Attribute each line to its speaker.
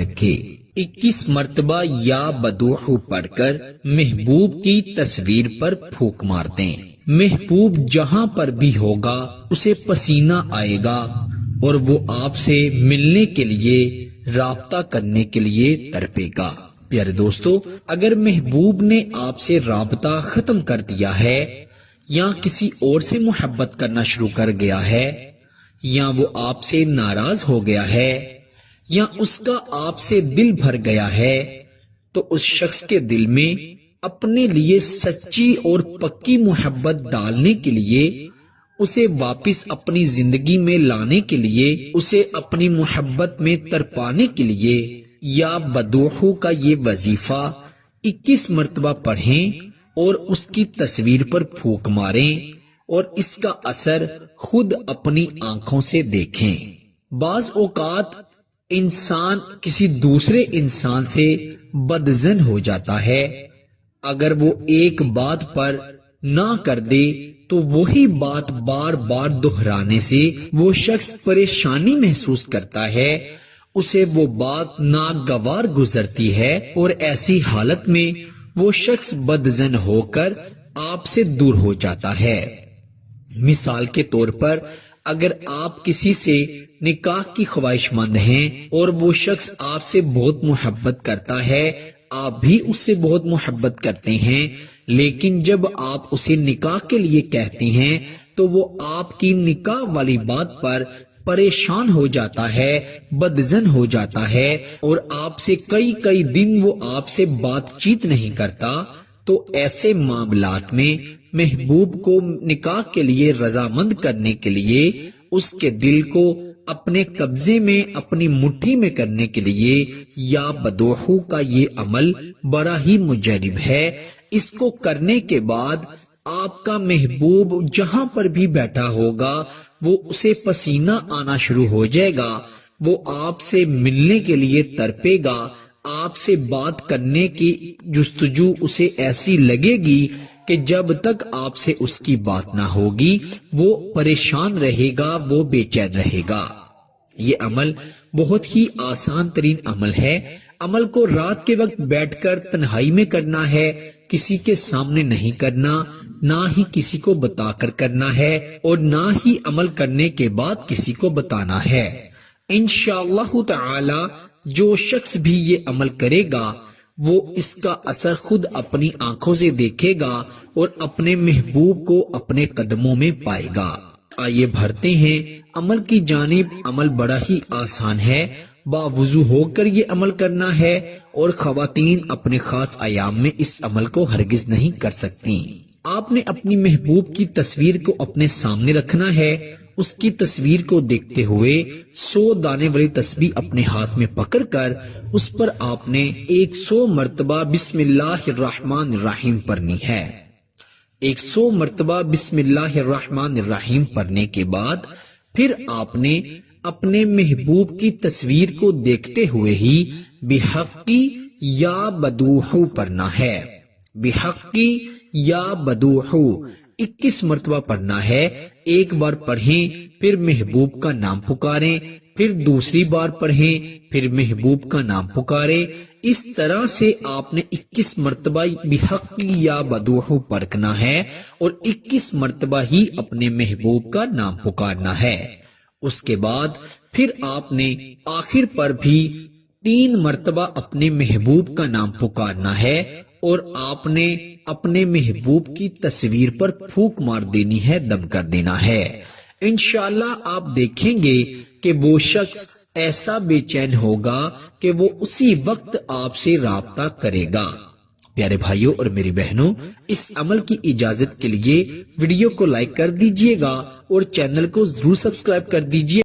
Speaker 1: رکھے۔ 21 مرتبہ یا بدوحو پڑھ کر محبوب کی تصویر پر پھونک مار دیں۔ محبوب جہاں پر بھی ہوگا اسے پسینہ آئے گا اور وہ آپ سے ملنے کے لیے، رابطہ کرنے کے لیے تڑپے گا۔ پیارے دوستو، اگر محبوب نے آپ سے رابطہ ختم کر دیا ہے یا کسی اور سے محبت کرنا شروع کر گیا ہے، یا وہ آپ سے ناراض ہو گیا ہے، یا اس کا آپ سے دل بھر گیا ہے، تو اس شخص کے دل میں اپنے لیے سچی اور پکی محبت ڈالنے کے لیے، اسے واپس اپنی زندگی میں لانے کے لیے، اسے اپنی محبت میں تڑپانے کے لیے یا بدوحو کا یہ وظیفہ 21 مرتبہ پڑھیں اور اس کی تصویر پر پھونک ماریں اور اس کا اثر خود اپنی آنکھوں سے دیکھیں۔ بعض اوقات انسان کسی دوسرے انسان سے بدظن ہو جاتا ہے، اگر وہ ایک بات پر نہ کر دے تو وہی بات بار بار دہرانے سے وہ شخص پریشانی محسوس کرتا ہے، اسے وہ بات ناگوار گزرتی ہے اور ایسی حالت میں وہ شخص بدظن ہو کر آپ سے دور ہو جاتا ہے۔ مثال کے طور پر، اگر آپ کسی سے نکاح کی خواہش مند ہیں اور وہ شخص آپ سے بہت محبت کرتا ہے، آپ بھی اس سے بہت محبت کرتے ہیں، لیکن جب آپ اسے نکاح کے لیے کہتے ہیں تو وہ آپ کی نکاح والی بات پر پریشان ہو جاتا ہے، بدظن ہو جاتا ہے اور آپ سے کئی دن وہ آپ سے بات چیت نہیں کرتا، تو ایسے معاملات میں محبوب کو نکاح کے لیے رضامند کرنے کے لیے، اس کے دل کو اپنے قبضے میں، اپنی مٹھی میں کرنے کے لیے یا بدوحو کا یہ عمل بڑا ہی مجرب ہے۔ اس کو کرنے کے بعد آپ کا محبوب جہاں پر بھی بیٹھا ہوگا وہ اسے پسینہ آنا شروع ہو جائے گا، وہ آپ سے ملنے کے لیے تڑپے گا، آپ سے بات کرنے کی جستجو اسے ایسی لگے گی کہ جب تک آپ سے اس کی بات نہ ہوگی وہ پریشان رہے گا، وہ بے چین رہے گا۔ یہ عمل بہت ہی آسان ترین عمل ہے۔ عمل کو رات کے وقت بیٹھ کر تنہائی میں کرنا ہے، کسی کے سامنے نہیں کرنا، نہ ہی کسی کو بتا کر کرنا ہے اور نہ ہی عمل کرنے کے بعد کسی کو بتانا ہے۔ انشاءاللہ تعالی جو شخص بھی یہ عمل کرے گا وہ اس کا اثر خود اپنی آنکھوں سے دیکھے گا اور اپنے محبوب کو اپنے قدموں میں پائے گا۔ آئیے بڑھتے ہیں عمل کی جانب۔ عمل بڑا ہی آسان ہے، باوضو ہو کر یہ عمل کرنا ہے اور خواتین اپنے خاص ایام میں اس عمل کو ہرگز نہیں کر سکتی۔ آپ نے اپنی محبوب کی تصویر کو اپنے سامنے رکھنا ہے، اس کی تصویر کو دیکھتے ہوئے 100 دانے والی تسبیح اپنے ہاتھ میں پکڑ کر اس پر آپ نے 100 مرتبہ بسم اللہ الرحمن الرحیم پڑھنی ہے۔ 100 مرتبہ بسم اللہ الرحمن الرحیم پڑھنے کے بعد پھر آپ نے اپنے محبوب کی تصویر کو دیکھتے ہوئے ہی بحقی یا بدوحو پڑھنا ہے۔ بحقی یا بدوحو 21 مرتبہ پڑھنا ہے۔ ایک بار پڑھیں، پھر محبوب کا نام پکاریں، پھر دوسری بار پڑھیں، پھر محبوب کا نام پکاریں۔ اس طرح سے آپ نے 21 مرتبہ بحقی یا بدوحو پڑھنا ہے اور 21 مرتبہ ہی اپنے محبوب کا نام پکارنا ہے۔ اس کے بعد پھر آپ نے آخر پر بھی 3 مرتبہ اپنے محبوب کا نام پکارنا ہے اور آپ نے اپنے محبوب کی تصویر پر پھونک مار دینی ہے، دم کر دینا ہے۔ انشاءاللہ آپ دیکھیں گے کہ وہ شخص ایسا بے چین ہوگا کہ وہ اسی وقت آپ سے رابطہ کرے گا۔ پیارے بھائیوں اور میری بہنوں، اس عمل کی اجازت کے لیے ویڈیو کو لائک کر دیجئے گا اور چینل کو ضرور سبسکرائب کر دیجئے